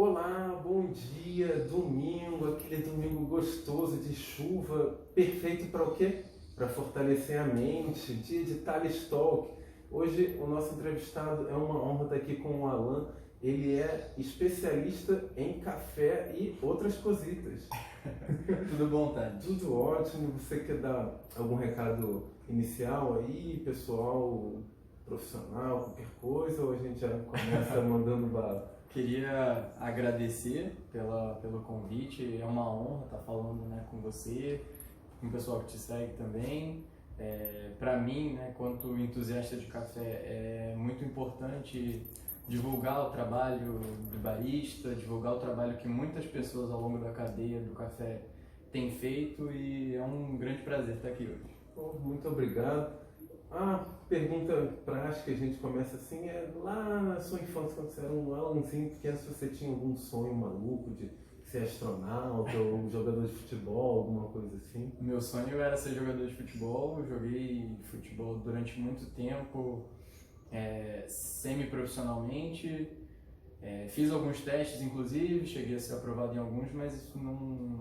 Olá, bom dia, domingo, aquele domingo gostoso de chuva, perfeito para o quê? Para fortalecer a mente, dia de Thales Talk. Hoje o nosso entrevistado é uma honra estar aqui com o Alan. Ele é especialista em café e outras cositas. Tudo bom, Thales? Tudo ótimo. Você quer dar algum recado inicial aí, pessoal, profissional, qualquer coisa, ou a gente já começa mandando bala? Queria agradecer pelo convite, é uma honra estar falando, né, com você, com o pessoal que te segue também. Para mim, né, quanto entusiasta de café, é muito importante divulgar o trabalho do barista, divulgar o trabalho que muitas pessoas ao longo da cadeia do café têm feito, e é um grande prazer estar aqui hoje. Muito obrigado. A pergunta prática que a gente começa assim é: lá na sua infância, quando você era um Alanzinho pequeno, se você tinha algum sonho maluco de ser astronauta ou jogador de futebol, alguma coisa assim? Meu sonho era ser jogador de futebol. Eu joguei futebol durante muito tempo, semi-profissionalmente. Fiz alguns testes, inclusive, cheguei a ser aprovado em alguns, mas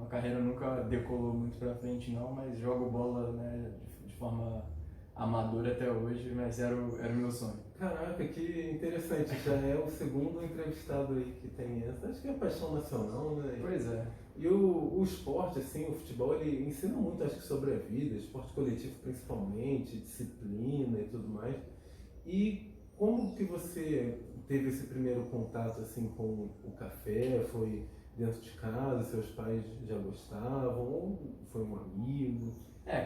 a carreira nunca decolou muito pra frente não, mas jogo bola, né, de forma amadora até hoje, mas era o meu sonho. Caraca, que interessante. Já é o segundo entrevistado aí que tem essa. Acho que é paixão nacional, né? Pois é. E o esporte, assim, o futebol, ele ensina muito, acho que, sobre a vida, esporte coletivo principalmente, disciplina e tudo mais. E como que você teve esse primeiro contato, assim, com o café? Foi dentro de casa, seus pais já gostavam, ou foi um amigo?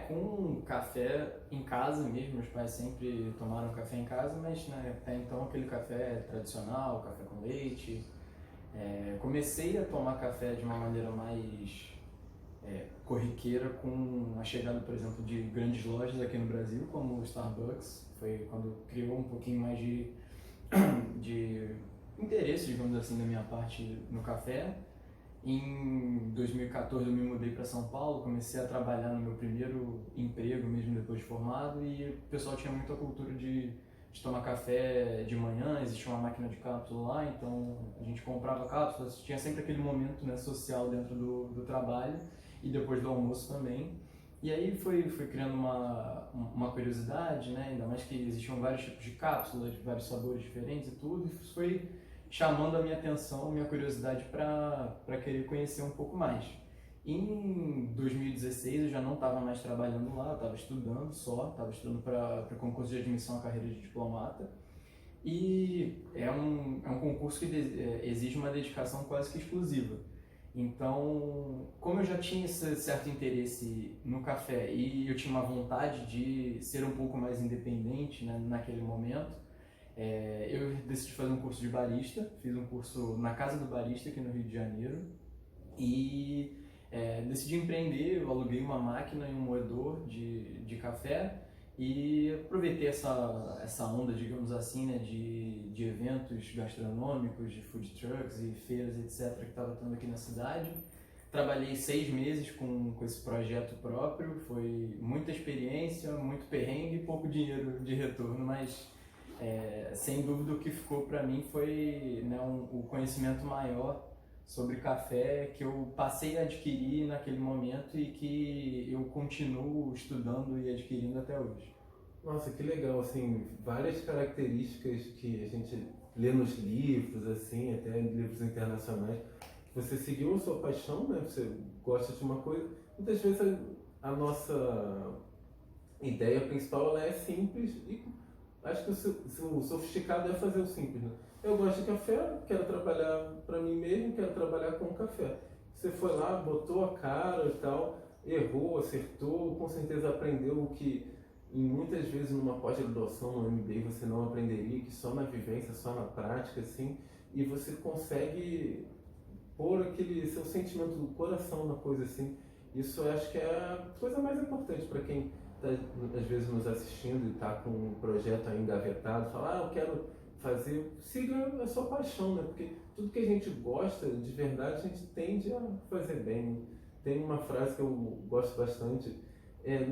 Com café em casa mesmo, meus pais sempre tomaram café em casa, mas, né, até então aquele café tradicional, café com leite. Comecei a tomar café de uma maneira mais corriqueira com a chegada, por exemplo, de grandes lojas aqui no Brasil, como o Starbucks. Foi quando criou um pouquinho mais de interesse, digamos assim, da minha parte no café. Em 2014 eu me mudei para São Paulo, comecei a trabalhar no meu primeiro emprego mesmo depois de formado, e o pessoal tinha muita cultura de tomar café de manhã. Existia uma máquina de cápsula lá, então a gente comprava cápsulas, tinha sempre aquele momento, né, social dentro do trabalho e depois do almoço também. E aí foi criando uma curiosidade, né, ainda mais que existiam vários tipos de cápsulas, vários sabores diferentes e tudo, e isso foi chamando a minha atenção, minha curiosidade para querer conhecer um pouco mais. Em 2016 eu já não estava mais trabalhando lá, eu estava estudando para concurso de admissão à carreira de diplomata, e é um concurso que exige uma dedicação quase que exclusiva. Então, como eu já tinha esse certo interesse no café e eu tinha uma vontade de ser um pouco mais independente, né, naquele momento, eu decidi fazer um curso de barista. Fiz um curso na Casa do Barista aqui no Rio de Janeiro e decidi empreender. Eu aluguei uma máquina e um moedor de café e aproveitei essa onda, digamos assim, né, de eventos gastronômicos, de food trucks e feiras, etc., que estava tendo aqui na cidade. Trabalhei 6 meses com esse projeto próprio. Foi muita experiência, muito perrengue e pouco dinheiro de retorno, mas sem dúvida o que ficou para mim foi, né, o conhecimento maior sobre café que eu passei a adquirir naquele momento e que eu continuo estudando e adquirindo até hoje. Nossa, que legal, assim, várias características que a gente lê nos livros, assim, até em livros internacionais. Você seguiu a sua paixão, né? Você gosta de uma coisa. Muitas vezes a nossa ideia principal, ela é simples, e acho que o sofisticado é fazer o simples, né? Eu gosto de café, quero trabalhar para mim mesmo, quero trabalhar com café. Você foi lá, botou a cara e tal, errou, acertou, com certeza aprendeu o que muitas vezes numa pós-graduação, no MBA, você não aprenderia, que só na vivência, só na prática, assim, e você consegue pôr aquele seu sentimento do coração na coisa, assim. Isso eu acho que é a coisa mais importante para quem está, às vezes, nos assistindo e está com um projeto aí engavetado, fala: eu quero fazer. Siga a sua paixão, né? Porque tudo que a gente gosta, de verdade, a gente tende a fazer bem. Tem uma frase que eu gosto bastante: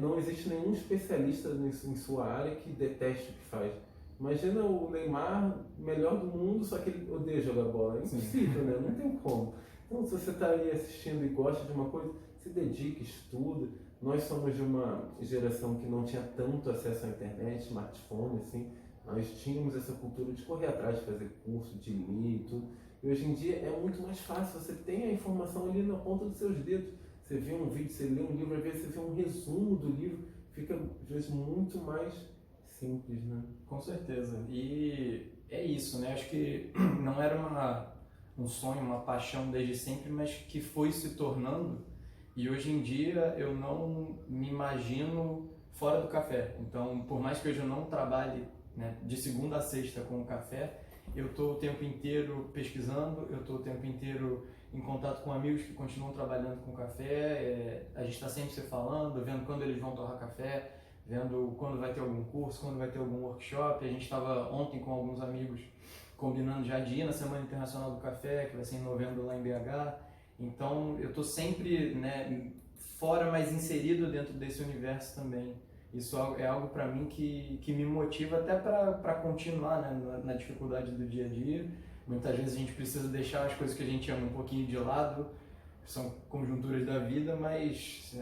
não existe nenhum especialista em sua área que deteste o que faz. Imagina o Neymar, melhor do mundo, só que ele odeia jogar bola. É impossível, né? Não tem como. Então, se você está aí assistindo e gosta de uma coisa, se dedique, estuda. Nós somos de uma geração que não tinha tanto acesso à internet, smartphone, assim. Nós tínhamos essa cultura de correr atrás, de fazer curso, de ler e tudo. E hoje em dia é muito mais fácil, você tem a informação ali na ponta dos seus dedos. Você vê um vídeo, você lê um livro, às vezes você vê um resumo do livro, fica às vezes muito mais simples, né? Com certeza. E é isso, né? Acho que não era um sonho, uma paixão desde sempre, mas que foi se tornando. E hoje em dia eu não me imagino fora do café. Então, por mais que hoje eu não trabalhe, né, de segunda a sexta com o café, eu estou o tempo inteiro pesquisando, eu estou o tempo inteiro em contato com amigos que continuam trabalhando com café, a gente está sempre se falando, vendo quando eles vão torrar café, vendo quando vai ter algum curso, quando vai ter algum workshop. A gente estava ontem com alguns amigos combinando já de ir na Semana Internacional do Café, que vai ser em novembro lá em BH. Então eu estou sempre, né, fora, mas inserido dentro desse universo também. Isso é algo para mim que me motiva até para continuar, né, na dificuldade do dia a dia. Muitas vezes a gente precisa deixar as coisas que a gente ama um pouquinho de lado, são conjunturas da vida, mas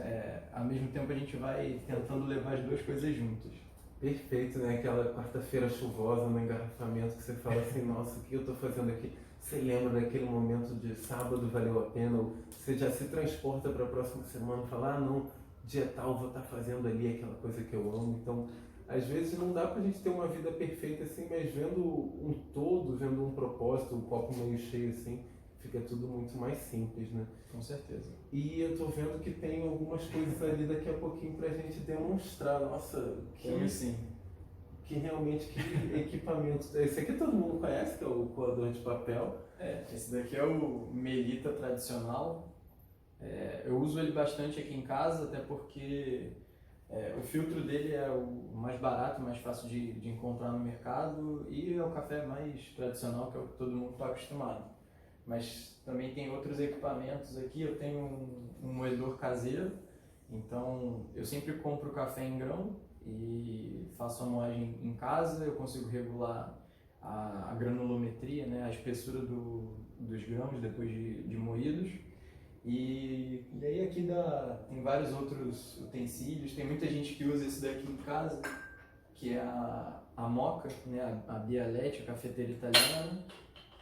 ao mesmo tempo a gente vai tentando levar as duas coisas juntas. Perfeito, né? Aquela quarta-feira chuvosa no engarrafamento que você fala assim, nossa, o que eu estou fazendo aqui? Você lembra daquele momento de sábado valeu a pena? Ou você já se transporta para a próxima semana e fala, ah não, dia tal vou estar fazendo ali aquela coisa que eu amo. Então, às vezes não dá pra gente ter uma vida perfeita assim, mas vendo um todo, vendo um propósito, o copo meio cheio assim, fica tudo muito mais simples, né? Com certeza. E eu tô vendo que tem algumas coisas ali daqui a pouquinho pra gente demonstrar. Nossa, que realmente, que equipamento. Esse aqui todo mundo conhece, que é o coador de papel. Esse daqui é o Melita tradicional. Eu uso ele bastante aqui em casa, até porque o filtro dele é o mais barato, mais fácil de encontrar no mercado, e é o café mais tradicional, que é o que todo mundo está acostumado. Mas também tem outros equipamentos aqui. Eu tenho um moedor caseiro, então eu sempre compro café em grão e faço a moagem em casa. Eu consigo regular a granulometria, né, a espessura dos grãos depois de moídos. E aí aqui tem vários outros utensílios. Tem muita gente que usa esse daqui em casa, que é a Moka, né, a Bialetti, a cafeteira italiana.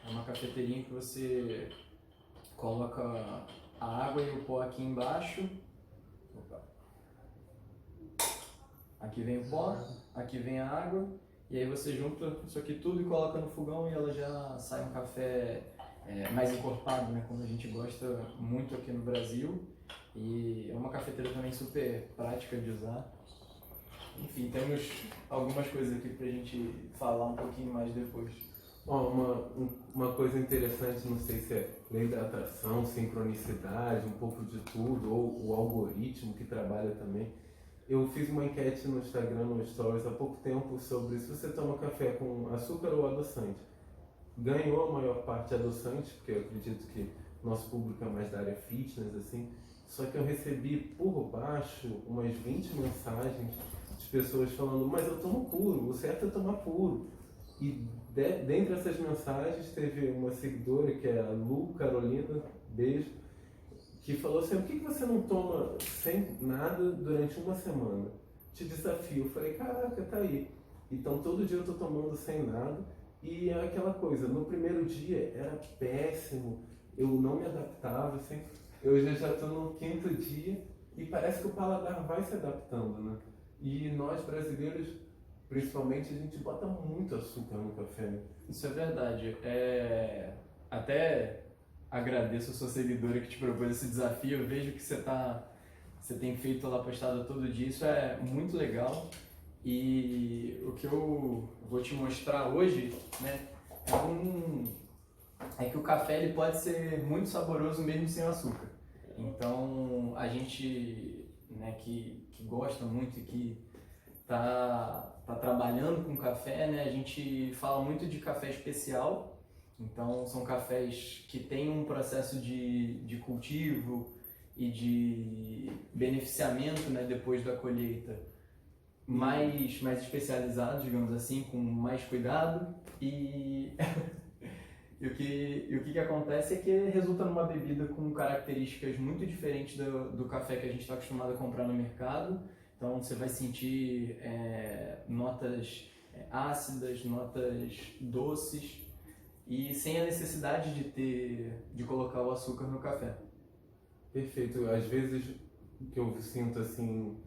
É uma cafeteirinha que você coloca a água e o pó aqui embaixo. Opa. Aqui vem o pó, aqui vem a água, e aí você junta isso aqui tudo e coloca no fogão, e ela já sai um café mais encorpado, né, como a gente gosta muito aqui no Brasil. E é uma cafeteira também super prática de usar. Enfim, temos algumas coisas aqui pra gente falar um pouquinho mais depois. Uma coisa interessante, não sei se é lei da atração, sincronicidade, um pouco de tudo, ou o algoritmo que trabalha também. Eu fiz uma enquete no Instagram, no Stories, há pouco tempo, sobre se você toma café com açúcar ou adoçante. Ganhou a maior parte adoçante, porque eu acredito que nosso público é mais da área fitness, assim. Só que eu recebi por baixo umas 20 mensagens de pessoas falando, mas eu tomo puro, o certo é tomar puro. E dentre essas mensagens teve uma seguidora, que é a Lu Carolina, beijo, que falou assim, por que você não toma sem nada durante uma semana? Te desafio. Eu falei, caraca, tá aí. Então todo dia eu tô tomando sem nada, e é aquela coisa, no primeiro dia era péssimo, eu não me adaptava, assim, eu já tô no quinto dia e parece que o paladar vai se adaptando, né? E nós brasileiros, principalmente, a gente bota muito açúcar no café. Isso é verdade. Até agradeço a sua seguidora que te propôs esse desafio. Eu vejo que você tem feito lá postado todo dia. Isso é muito legal. E o que eu vou te mostrar hoje, né, é que o café ele pode ser muito saboroso mesmo sem açúcar. Então, a gente, né, que gosta muito e que tá trabalhando com café, né, a gente fala muito de café especial. Então, são cafés que têm um processo de cultivo e de beneficiamento, né, depois da colheita mais especializados, digamos assim, com mais cuidado e e o que acontece é que resulta numa bebida com características muito diferentes do café que a gente está acostumado a comprar no mercado. Então você vai sentir notas ácidas, notas doces e sem a necessidade de colocar o açúcar no café. Perfeito. Às vezes o que eu sinto assim,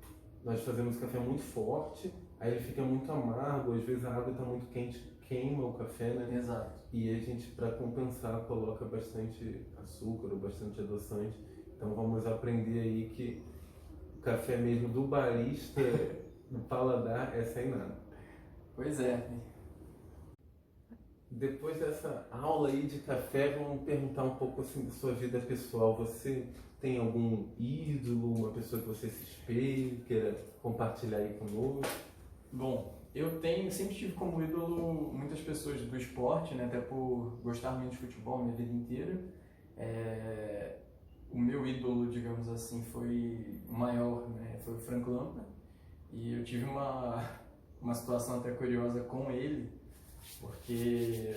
nós fazemos café muito forte, aí ele fica muito amargo, às vezes a água está muito quente, queima o café, né? Exato. E a gente, para compensar, coloca bastante açúcar ou bastante adoçante. Então vamos aprender aí que o café mesmo do barista, no paladar, é sem nada. Pois é. Depois dessa aula aí de café, vamos perguntar um pouco assim da sua vida pessoal. Você tem algum ídolo, uma pessoa que você se espelha, queira compartilhar aí conosco? Bom, sempre tive como ídolo muitas pessoas do esporte, né? Até por gostar muito de futebol minha vida inteira. O meu ídolo, digamos assim, foi o maior, né? Foi o Frank Lampard. E eu tive uma situação até curiosa com ele, porque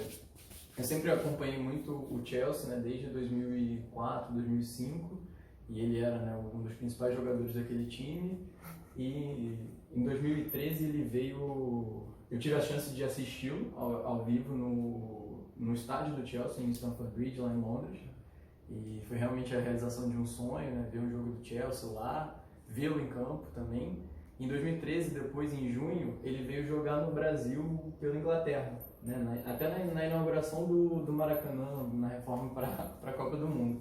eu sempre acompanhei muito o Chelsea, né? Desde 2004, 2005, e ele era, né, um dos principais jogadores daquele time. E em 2013 ele veio, eu tive a chance de assisti-lo ao vivo no estádio do Chelsea, em Stamford Bridge, lá em Londres. E foi realmente a realização de um sonho, né? Ver um jogo do Chelsea lá, vê-lo em campo também. Em 2013, depois em junho, ele veio jogar no Brasil pela Inglaterra, né? Até na inauguração do Maracanã, na reforma para a Copa do Mundo.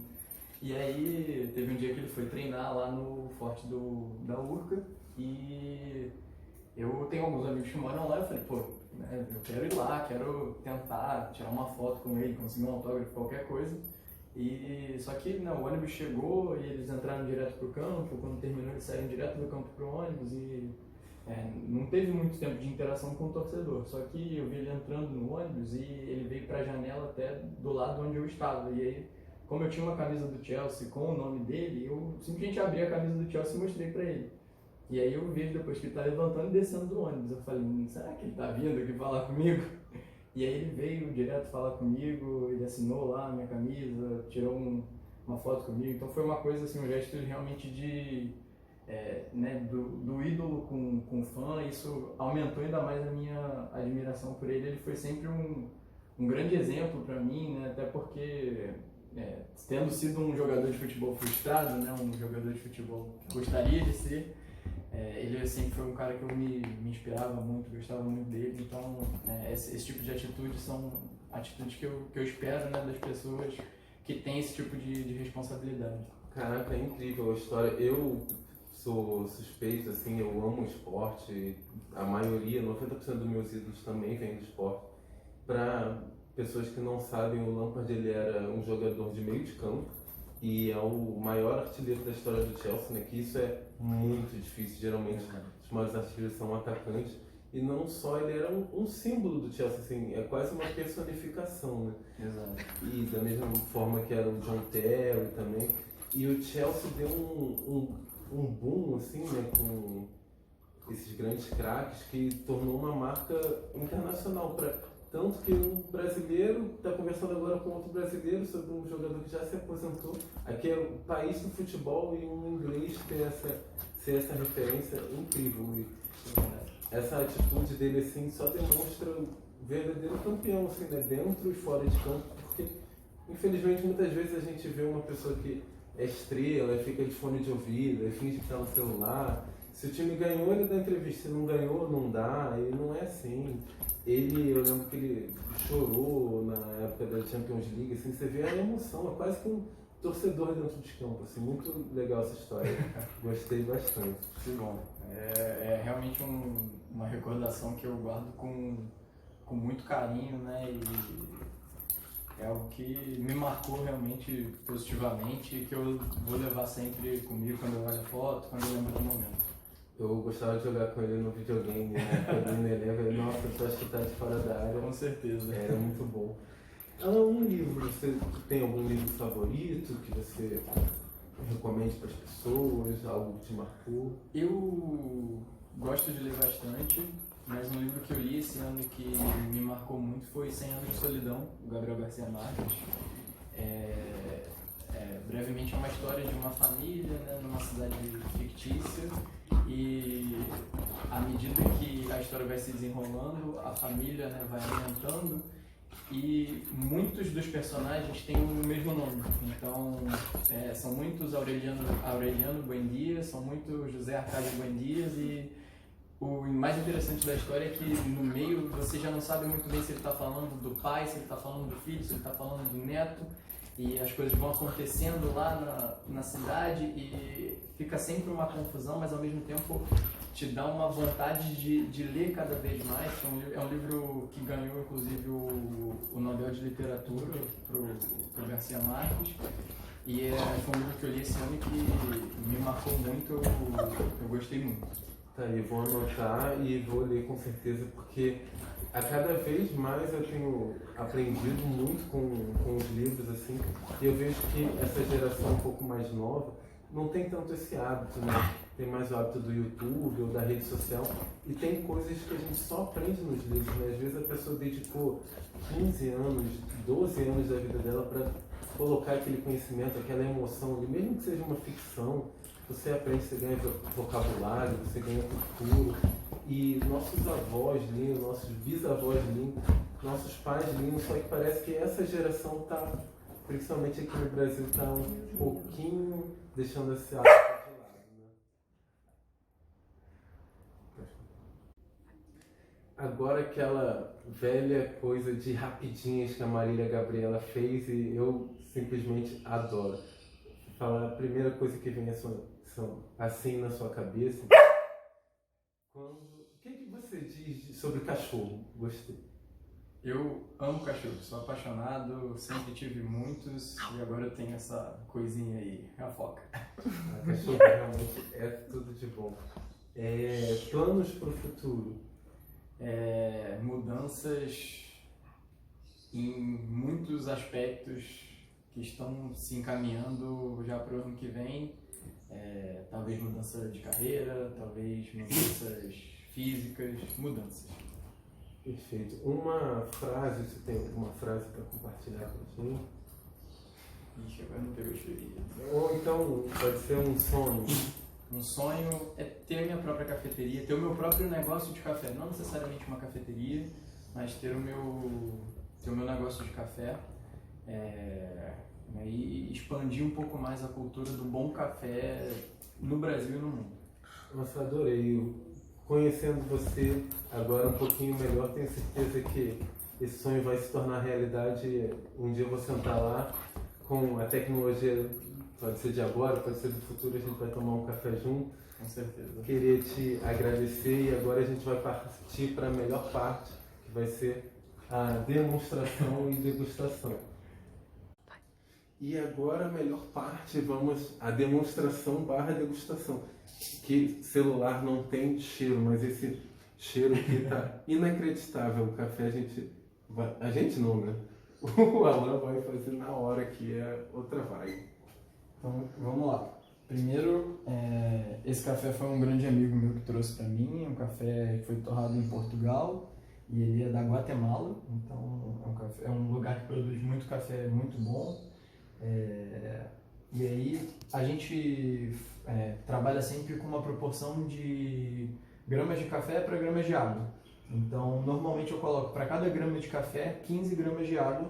E aí teve um dia que ele foi treinar lá no forte da Urca e eu tenho alguns amigos que moram lá. Eu falei, pô, né, eu quero ir lá, quero tentar tirar uma foto com ele, conseguir um autógrafo, qualquer coisa. E só que não, o ônibus chegou e eles entraram direto pro campo. Quando terminou, eles saíram direto do campo pro ônibus e não teve muito tempo de interação com o torcedor. Só que eu vi ele entrando no ônibus e ele veio para a janela até do lado onde eu estava. E aí, como eu tinha uma camisa do Chelsea com o nome dele, eu simplesmente abri a camisa do Chelsea e mostrei para ele. E aí eu vejo depois que ele tá levantando e descendo do ônibus. Eu falei, será que ele tá vindo aqui falar comigo? E aí ele veio direto falar comigo, ele assinou lá a minha camisa, tirou uma foto comigo. Então foi uma coisa assim, um gesto realmente do ídolo com fã. Isso aumentou ainda mais a minha admiração por ele. Ele foi sempre um grande exemplo para mim, né? Até porque tendo sido um jogador de futebol frustrado, né? Um jogador de futebol que gostaria de ser, ele sempre foi um cara que eu me inspirava muito, gostava muito dele. Então esse tipo de atitudes são atitudes que eu espero, né, das pessoas que têm esse tipo de responsabilidade. Caraca, é incrível a história. Eu sou suspeito, assim, eu amo esporte. A maioria, 90% dos meus ídolos também vem do esporte. Para pessoas que não sabem, o Lampard ele era um jogador de meio de campo e é o maior artilheiro da história do Chelsea, né? Que isso é muito difícil. Geralmente os maiores artilheiros são atacantes. E não só, ele era um símbolo do Chelsea, assim, é quase uma personificação, né? Exato. E da mesma forma que era o John Terry também. E o Chelsea deu um boom, assim, né, com esses grandes craques, que tornou uma marca internacional. Tanto que um brasileiro está conversando agora com outro brasileiro sobre um jogador que já se aposentou. Aqui é o país do futebol e um inglês ser essa referência incrível. E essa atitude dele assim só demonstra o verdadeiro campeão, assim, né, dentro e fora de campo, porque infelizmente muitas vezes a gente vê uma pessoa que é estrela, fica de fone de ouvido, finge que está no celular. Se o time ganhou, ele dá entrevista, se não ganhou, não dá, e não é assim. Eu lembro que ele chorou na época da Champions League, assim, você vê a emoção, é quase que um torcedor dentro de campo, assim, muito legal essa história, gostei bastante. Que bom, é realmente uma recordação que eu guardo com muito carinho, né, e é algo que me marcou realmente positivamente e que eu vou levar sempre comigo quando eu olho a foto, quando eu lembro do momento. Eu gostava de jogar com ele no videogame, né? Quando ele lembra, nossa, eu acho que tá de fora da área. Com certeza. Era muito bom. Um livro, você tem algum livro favorito que você recomende para as pessoas, algo que te marcou? Eu gosto de ler bastante, mas um livro que eu li esse ano que me marcou muito foi 100 Anos de Solidão, do Gabriel Garcia Marques. Brevemente é uma história de uma família, né, numa cidade fictícia, e à medida que a história vai se desenrolando, a família, né, vai aumentando, e muitos dos personagens têm o mesmo nome. Então, são muitos Aureliano Buendia, são muitos José Arcádio Buendias, e o mais interessante da história é que no meio você já não sabe muito bem se ele está falando do pai, se ele está falando do filho, se ele está falando do neto, e as coisas vão acontecendo lá na cidade e fica sempre uma confusão, mas ao mesmo tempo te dá uma vontade de ler cada vez mais. É um livro que ganhou inclusive o Nobel de Literatura pro Garcia Marques, e foi um livro que eu li esse ano que me marcou muito, eu gostei muito. Tá aí, vou anotar e vou ler com certeza, porque a cada vez mais eu tenho aprendido muito com os livros, assim, e eu vejo que essa geração um pouco mais nova não tem tanto esse hábito, né? Tem mais o hábito do YouTube ou da rede social, e tem coisas que a gente só aprende nos livros, né? Às vezes a pessoa dedicou 15 anos, 12 anos da vida dela para colocar aquele conhecimento, aquela emoção, e mesmo que seja uma ficção, você aprende, você ganha vocabulário, você ganha cultura. E nossos avós liam, nossos bisavós liam, nossos pais liam, só que parece que essa geração está, principalmente aqui no Brasil, está um pouquinho deixando esse hábito de lado, né? Agora aquela velha coisa de rapidinhas que a Marília Gabriela fez, e eu simplesmente adoro. Falar a primeira coisa que vem assim na sua cabeça. O que você diz sobre cachorro? Gostei. Eu amo cachorro, sou apaixonado, sempre tive muitos, e agora eu tenho essa coisinha aí, a foca. Cachorro realmente é tudo de bom. Planos para o futuro? Mudanças em muitos aspectos que estão se encaminhando já para o ano que vem. Talvez mudança de carreira, talvez mudanças físicas, mudanças. Perfeito. Uma frase, você tem alguma frase para compartilhar com a gente? Ixi, agora não pegou experiência. Ou então pode ser um sonho. Um sonho é ter a minha própria cafeteria, ter o meu próprio negócio de café. Não necessariamente uma cafeteria, mas ter o meu negócio de café. E expandir um pouco mais a cultura do bom café no Brasil e no mundo. Nossa, adorei. Conhecendo você agora um pouquinho melhor, tenho certeza que esse sonho vai se tornar realidade. Um dia eu vou sentar lá com a tecnologia, pode ser de agora, pode ser do futuro, a gente vai tomar um café junto. Com certeza. Queria te agradecer, e agora a gente vai partir para a melhor parte, que vai ser a demonstração e degustação. E agora a melhor parte, vamos à demonstração / degustação. Que celular não tem cheiro, mas esse cheiro aqui tá inacreditável. O café a gente não, né? O Alan vai fazer na hora, que é outra vibe. Então, vamos lá. Primeiro, esse café foi um grande amigo meu que trouxe para mim, um café que foi torrado em Portugal, e ele é da Guatemala, então é um lugar que produz muito café muito bom. E aí a gente trabalha sempre com uma proporção de gramas de café para gramas de água. Então, normalmente eu coloco para cada grama de café 15 gramas de água.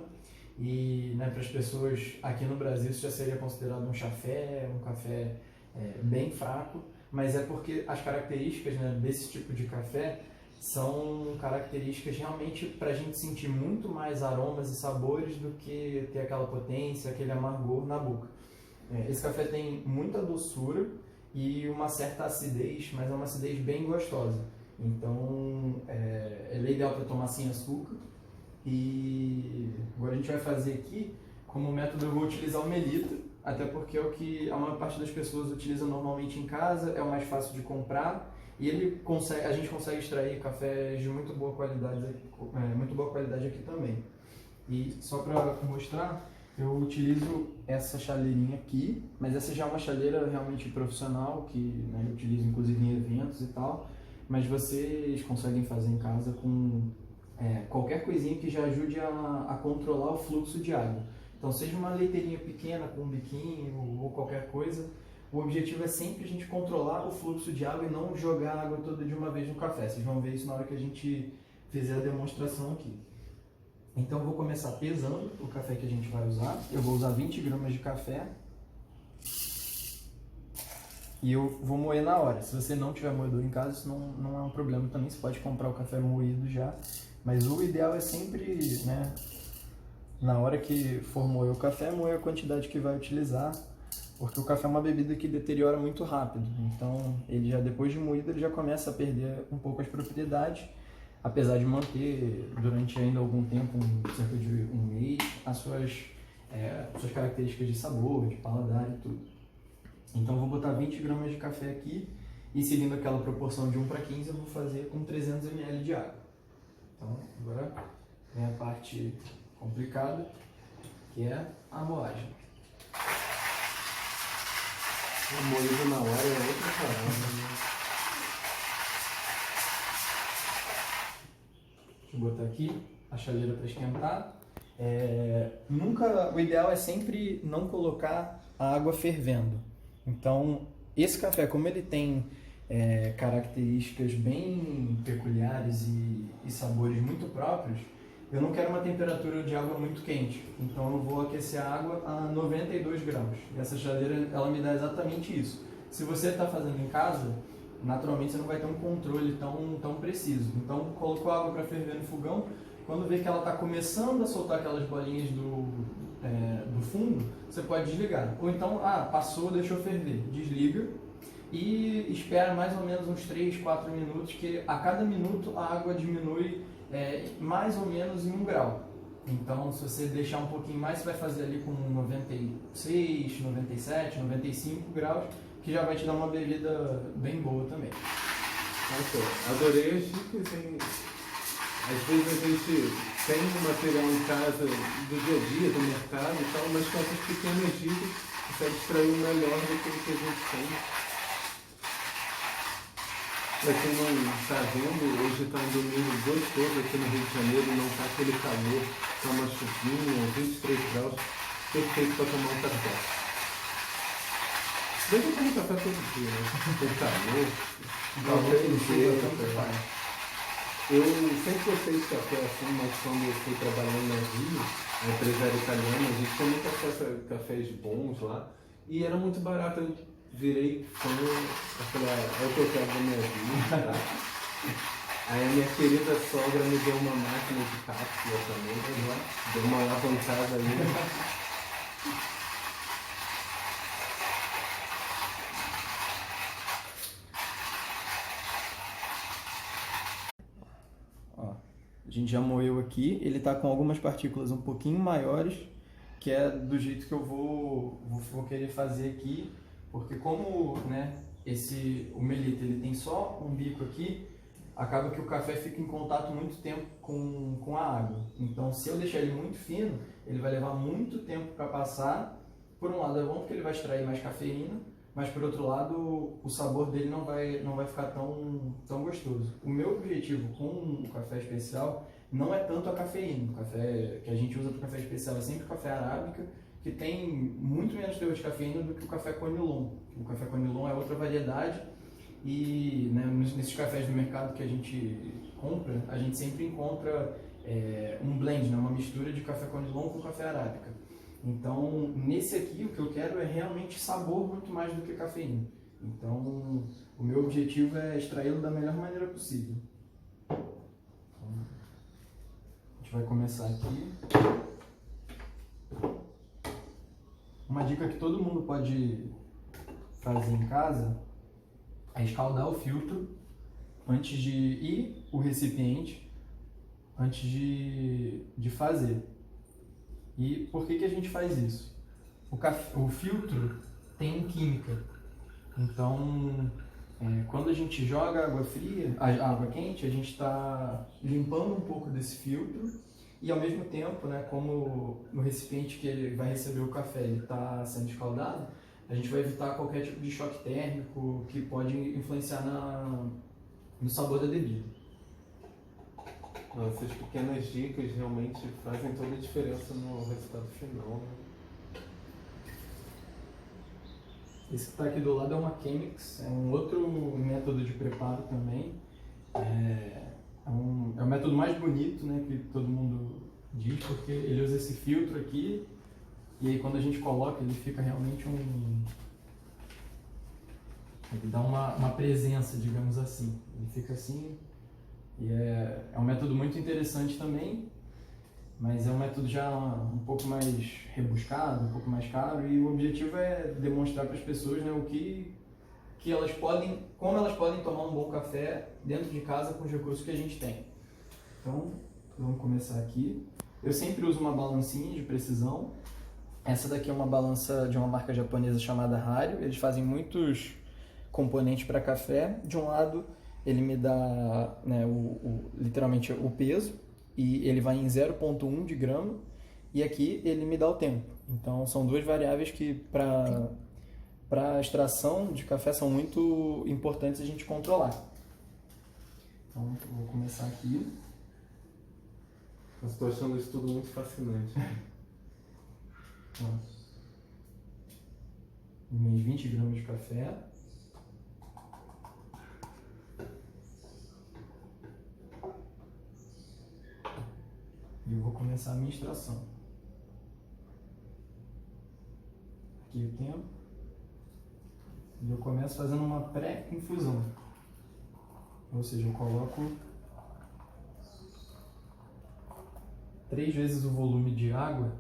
E para as pessoas aqui no Brasil isso já seria considerado um chafé, um café bem fraco, mas é porque as características desse tipo de café são características realmente para a gente sentir muito mais aromas e sabores do que ter aquela potência, aquele amargor na boca. Esse café tem muita doçura e uma certa acidez, mas é uma acidez bem gostosa. Então, ele é ideal para tomar sem açúcar. E agora a gente vai fazer aqui, como método eu vou utilizar o Melita, até porque é o que a maior parte das pessoas utiliza normalmente em casa, é o mais fácil de comprar. E a gente consegue extrair cafés de muito boa qualidade aqui também. E só para mostrar, eu utilizo essa chaleirinha aqui, mas essa já é uma chaleira realmente profissional, que eu utilizo inclusive em eventos e tal. mas vocês conseguem fazer em casa com qualquer coisinha que já ajude a controlar o fluxo de água. Então, seja uma leiteirinha pequena com um biquinho ou qualquer coisa, o objetivo é sempre a gente controlar o fluxo de água e não jogar a água toda de uma vez no café. Vocês vão ver isso na hora que a gente fizer a demonstração aqui. Então, eu vou começar pesando o café que a gente vai usar. Eu vou usar 20 gramas de café. E eu vou moer na hora. Se você não tiver moedor em casa, isso não é um problema também. Você pode comprar o café moído já. Mas o ideal é sempre, né, na hora que for moer o café, moer a quantidade que vai utilizar. Porque o café é uma bebida que deteriora muito rápido. Então, ele já depois de moído, ele já começa a perder um pouco as propriedades. Apesar de manter durante ainda algum tempo, cerca de um mês, as suas características de sabor, de paladar e tudo. Então eu vou botar 20 gramas de café aqui e seguindo aquela proporção de 1:15 eu vou fazer com 300 ml de água. Então agora vem a parte complicada, que é a moagem. O moído na hora é outra parada. Deixa eu botar aqui a chaleira para esquentar. O ideal é sempre não colocar a água fervendo. Então, esse café, como ele tem características bem peculiares e sabores muito próprios, eu não quero uma temperatura de água muito quente. Então, eu vou aquecer a água a 92 graus. E essa chaleira, ela me dá exatamente isso. Se você está fazendo em casa, naturalmente você não vai ter um controle tão preciso. Então, colocou a água para ferver no fogão, quando vê que ela está começando a soltar aquelas bolinhas do fundo, você pode desligar. Ou então, passou, deixou ferver, desliga e espera mais ou menos uns 3, 4 minutos, que a cada minuto a água diminui mais ou menos em 1 grau. Então, se você deixar um pouquinho mais, você vai fazer ali com 96, 97, 95 graus, que já vai te dar uma bebida bem boa também. Nossa, adorei as dicas, hein? Às vezes a gente tem um material em casa do dia a dia, do mercado e tal, mas com essas pequenas dicas consegue extrair o melhor daquilo que a gente tem. Pra quem não está vendo, hoje está um domingo gostoso aqui no Rio de Janeiro, não está aquele calor, está uma chuvinha, 23 graus, perfeito para tomar um café. Bem que eu tomo café todo dia, né? Tem calor, café. Eu sempre gostei de café assim, mas quando eu fui trabalhando na Rio, a empresa era italiana, a gente tinha muito acesso a cafés bons lá e era muito barato. Eu virei fã, eu falei, é o que eu quero da minha vida. Tá? Aí a minha querida sogra me deu uma máquina de cápsula também, deu uma alavancada ali. A gente já moeu aqui, ele está com algumas partículas um pouquinho maiores, que é do jeito que eu vou querer fazer aqui, porque como, né, o melito ele tem só um bico aqui, acaba que o café fica em contato muito tempo com a água. Então, se eu deixar ele muito fino, ele vai levar muito tempo para passar. Por um lado é bom porque ele vai extrair mais cafeína, mas por outro lado o sabor dele não vai ficar tão gostoso. O meu objetivo com o café especial não é tanto a cafeína. O café que a gente usa para o café especial é sempre o café arábica, que tem muito menos teor de cafeína do que o café conilon. O café conilon é outra variedade e, né, nesses cafés do mercado que a gente compra, a gente sempre encontra um blend, né, uma mistura de café conilon com café arábica. Então, nesse aqui, o que eu quero é realmente sabor muito mais do que cafeína. Então, o meu objetivo é extraí-lo da melhor maneira possível. Então, a gente vai começar aqui. Uma dica que todo mundo pode fazer em casa é escaldar o filtro e o recipiente antes de fazer. E por que a gente faz isso? O filtro tem química, então quando a gente joga água fria, a água quente, a gente está limpando um pouco desse filtro e ao mesmo tempo, né, como no recipiente que ele vai receber o café está sendo escaldado, a gente vai evitar qualquer tipo de choque térmico que pode influenciar no sabor da bebida. Essas pequenas dicas realmente fazem toda a diferença no resultado final, né? Esse que está aqui do lado é uma Chemex, é um outro método de preparo também. É o método mais bonito, né, que todo mundo diz, porque ele usa esse filtro aqui e aí quando a gente coloca ele fica realmente ele dá uma presença, digamos assim. Ele fica assim e é um método muito interessante também, mas é um método já um pouco mais rebuscado, um pouco mais caro, e o objetivo é demonstrar para as pessoas, né, que elas podem, como elas podem tomar um bom café dentro de casa com os recursos que a gente tem. Então, vamos começar aqui. Eu sempre uso uma balancinha de precisão. Essa daqui é uma balança de uma marca japonesa chamada Hario. Eles fazem muitos componentes para café. De um lado, ele me dá, né, literalmente o peso, e ele vai em 0,1 de grama, e aqui ele me dá o tempo. Então, são duas variáveis que para a extração de café são muito importantes a gente controlar. Então, eu vou começar aqui. Eu estou achando isso tudo muito fascinante. Minhas 20 gramas de café. E eu vou começar a minha extração. Aqui o tempo. E eu começo fazendo uma pré-infusão. Ou seja, eu coloco 3 vezes o volume de água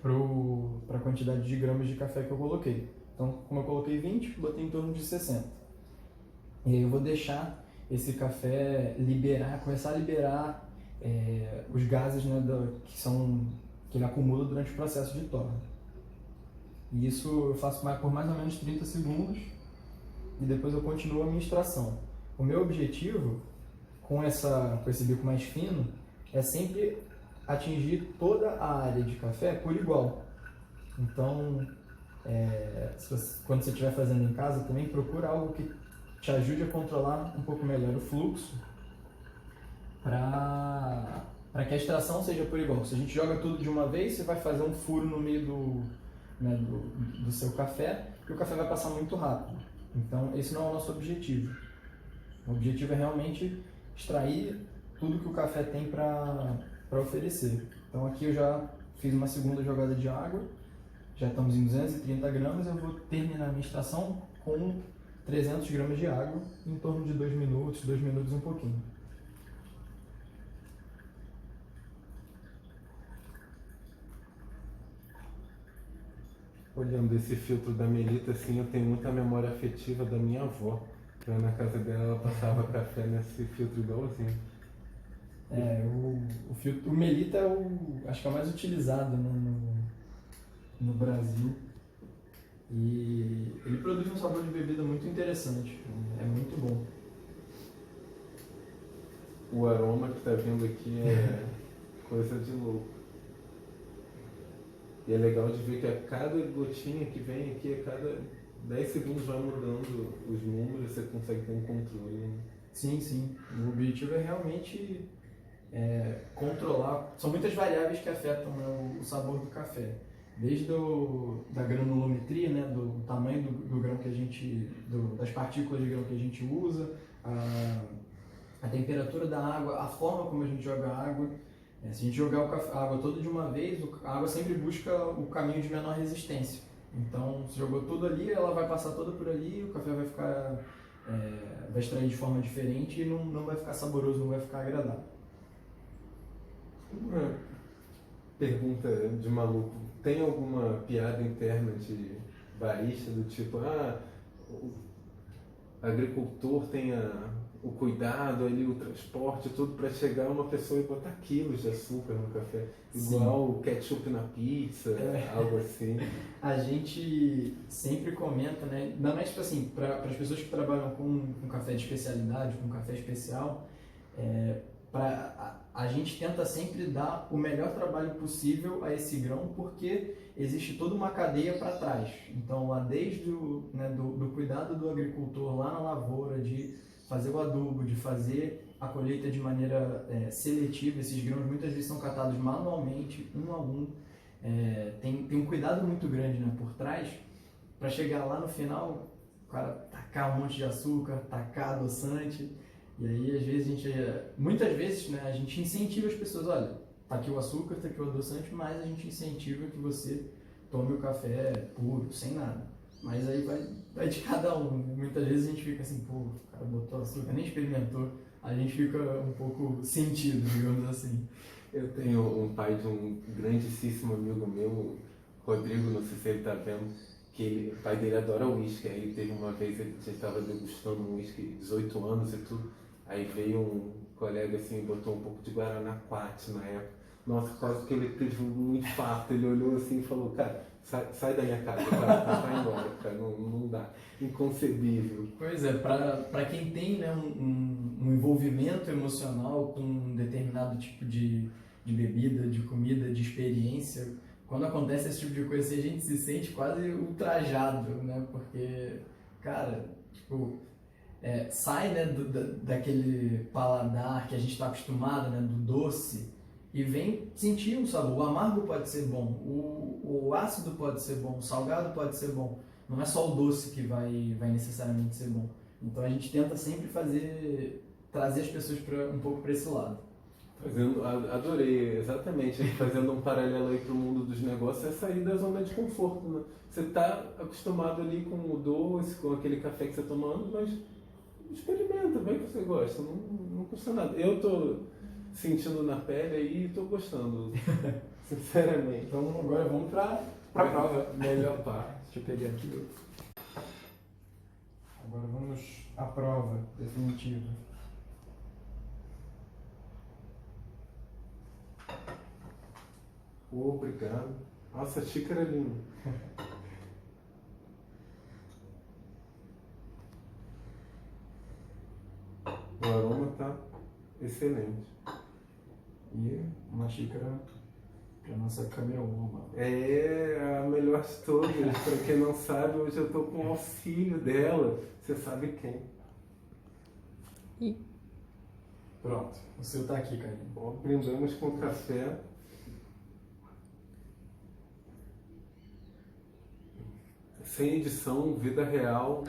para a quantidade de gramas de café que eu coloquei. Então, como eu coloquei 20, botei em torno de 60. E aí eu vou deixar esse café começar a liberar os gases, né, que ele acumula durante o processo de torra. E isso eu faço por mais ou menos 30 segundos e depois eu continuo a minha extração. O meu objetivo com esse bico mais fino é sempre atingir toda a área de café por igual. Então, quando você estiver fazendo em casa também, procura algo que te ajude a controlar um pouco melhor o fluxo para que a extração seja por igual. Se a gente joga tudo de uma vez, você vai fazer um furo no meio do seu café, e o café vai passar muito rápido. Então, esse não é o nosso objetivo. O objetivo é realmente extrair tudo que o café tem para oferecer. Então, aqui eu já fiz uma segunda jogada de água, já estamos em 230 gramas, eu vou terminar a minha extração com 300 gramas de água, em torno de 2 minutos e um pouquinho. Olhando esse filtro da Melita, assim, eu tenho muita memória afetiva da minha avó. Eu, na casa dela, ela passava café nesse filtro igualzinho. O Melita acho que é o mais utilizado, né, no Brasil. E ele produz um sabor de bebida muito interessante, é muito bom. O aroma que está vindo aqui é coisa de louco. E é legal de ver que a cada gotinha que vem aqui, a cada 10 segundos vai mudando os números, você consegue ter um controle. Né? Sim, sim. O objetivo é realmente controlar. São muitas variáveis que afetam, né, o sabor do café. Desde da granulometria, né, do tamanho do grão que a gente, das partículas de grão que a gente usa, a temperatura da água, a forma como a gente joga a água. Se a gente jogar a água toda de uma vez, a água sempre busca o caminho de menor resistência. Então, se jogou tudo ali, ela vai passar toda por ali, o café vai ficar, vai extrair de forma diferente e não vai ficar saboroso, não vai ficar agradável. Uma pergunta de maluco, tem alguma piada interna de barista do tipo, o agricultor tem o cuidado ali, o transporte, tudo para chegar uma pessoa e botar quilos de açúcar no café, igual o ketchup na pizza, algo assim. A gente sempre comenta, né, ainda mais assim, para as pessoas que trabalham com café de especialidade, com café especial, a gente tenta sempre dar o melhor trabalho possível a esse grão, porque existe toda uma cadeia para trás. Então, lá desde do cuidado do agricultor lá na lavoura, de fazer o adubo, de fazer a colheita de maneira seletiva. Esses grãos muitas vezes são catados manualmente, um a um. Tem um cuidado muito grande, né, por trás, para chegar lá no final, o cara tacar um monte de açúcar, tacar adoçante. E aí, às vezes, muitas vezes, né, a gente incentiva as pessoas, olha, tá aqui o açúcar, tá aqui o adoçante, mas a gente incentiva que você tome o café puro, sem nada. Mas aí vai de cada um. Muitas vezes a gente fica assim, pô, o cara botou açúcar, nem experimentou. A gente fica um pouco sentido, digamos assim. Eu tenho um pai de um grandíssimo amigo meu, Rodrigo, não sei se ele tá vendo, que o pai dele adora uísque. Aí teve uma vez ele já estava degustando um uísque, 18 anos e tudo. Aí veio um colega assim, botou um pouco de Guaraná Quat na época. Nossa, quase que ele teve um infarto. Ele olhou assim e falou, cara, sai da minha casa, cara, vai embora, cara, não dá. Inconcebível. Pois é, para quem tem, né, um envolvimento emocional com um determinado tipo de bebida, de comida, de experiência, quando acontece esse tipo de coisa, assim, a gente se sente quase ultrajado, né? Porque, cara, tipo, sai, né, daquele paladar que a gente está acostumado, né, do doce, e vem sentir um sabor. O amargo pode ser bom, o ácido pode ser bom, o salgado pode ser bom. Não é só o doce que vai necessariamente ser bom. Então a gente tenta sempre trazer as pessoas um pouco para esse lado. Adorei, exatamente, fazendo um paralelo aí para o mundo dos negócios, é sair da zona de conforto, né? Você está acostumado ali com o doce, com aquele café que você está tomando, mas experimenta, vai que você gosta, não custa nada. Eu tô sentindo na pele aí e tô gostando, sinceramente. Então agora vamos para a prova. Melhor parte. Deixa eu pegar aqui. Agora vamos à prova definitiva. Obrigado. Nossa, xícara linda. O aroma tá excelente. E uma xícara para nossa câmera uma. É a melhor de todas. Para quem não sabe, hoje eu tô com o auxílio dela. Você sabe quem? Pronto, o seu tá aqui, Karine. Bom, brindamos com café. Sem edição, vida real,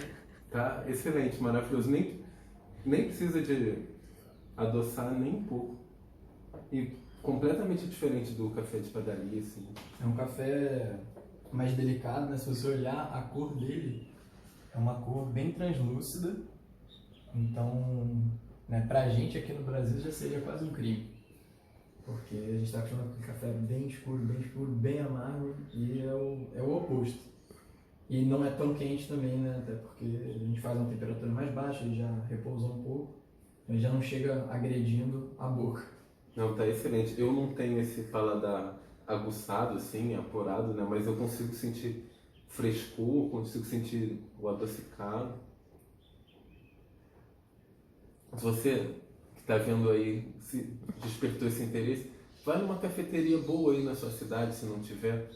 tá excelente, maravilhoso. Nem precisa de adoçar nem um pouco. E completamente diferente do café de padaria, assim. É um café mais delicado, né? Se você olhar a cor dele, é uma cor bem translúcida. Então, né, pra gente aqui no Brasil já seria quase um crime. Porque a gente está acostumado com café bem escuro, bem amargo, e é o oposto. E não é tão quente também, né? Até porque a gente faz uma temperatura mais baixa, ele já repousou um pouco, mas já não chega agredindo a boca. Não, tá excelente. Eu não tenho esse paladar aguçado, assim, apurado, né? Mas eu consigo sentir frescor, consigo sentir o adocicado. Você que está vendo aí, se despertou esse interesse, vai numa cafeteria boa aí na sua cidade, se não tiver.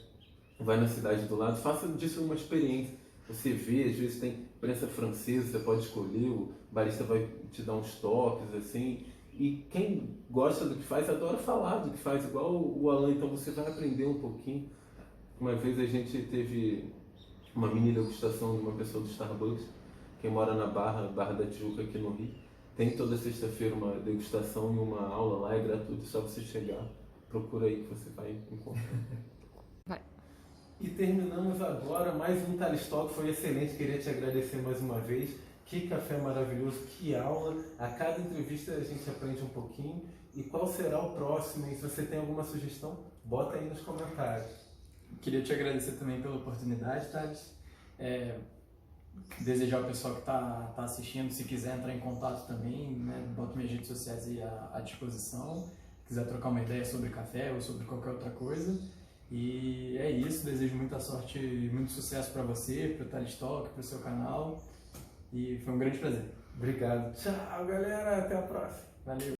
Vai na cidade do lado, faça disso uma experiência. Você vê, às vezes tem prensa francesa, você pode escolher, o barista vai te dar uns toques, assim. E quem gosta do que faz, adora falar do que faz, igual o Alan, então você vai aprender um pouquinho. Uma vez a gente teve uma mini degustação de uma pessoa do Starbucks, quem mora na Barra da Tijuca aqui no Rio. Tem toda sexta-feira uma degustação e uma aula lá, é gratuito, só você chegar, procura aí que você vai encontrar. E terminamos agora mais um Talistalk, foi excelente, queria te agradecer mais uma vez. Que café maravilhoso, que aula. A cada entrevista a gente aprende um pouquinho. E qual será o próximo? E se você tem alguma sugestão, bota aí nos comentários. Queria te agradecer também pela oportunidade, Thales. Desejar ao pessoal que está assistindo, se quiser entrar em contato também, né, boto minhas redes sociais aí à disposição. Se quiser trocar uma ideia sobre café ou sobre qualquer outra coisa. E é isso, desejo muita sorte e muito sucesso para você, para o Talistalk, para o seu canal. E foi um grande prazer. Obrigado. Tchau, galera. Até a próxima. Valeu.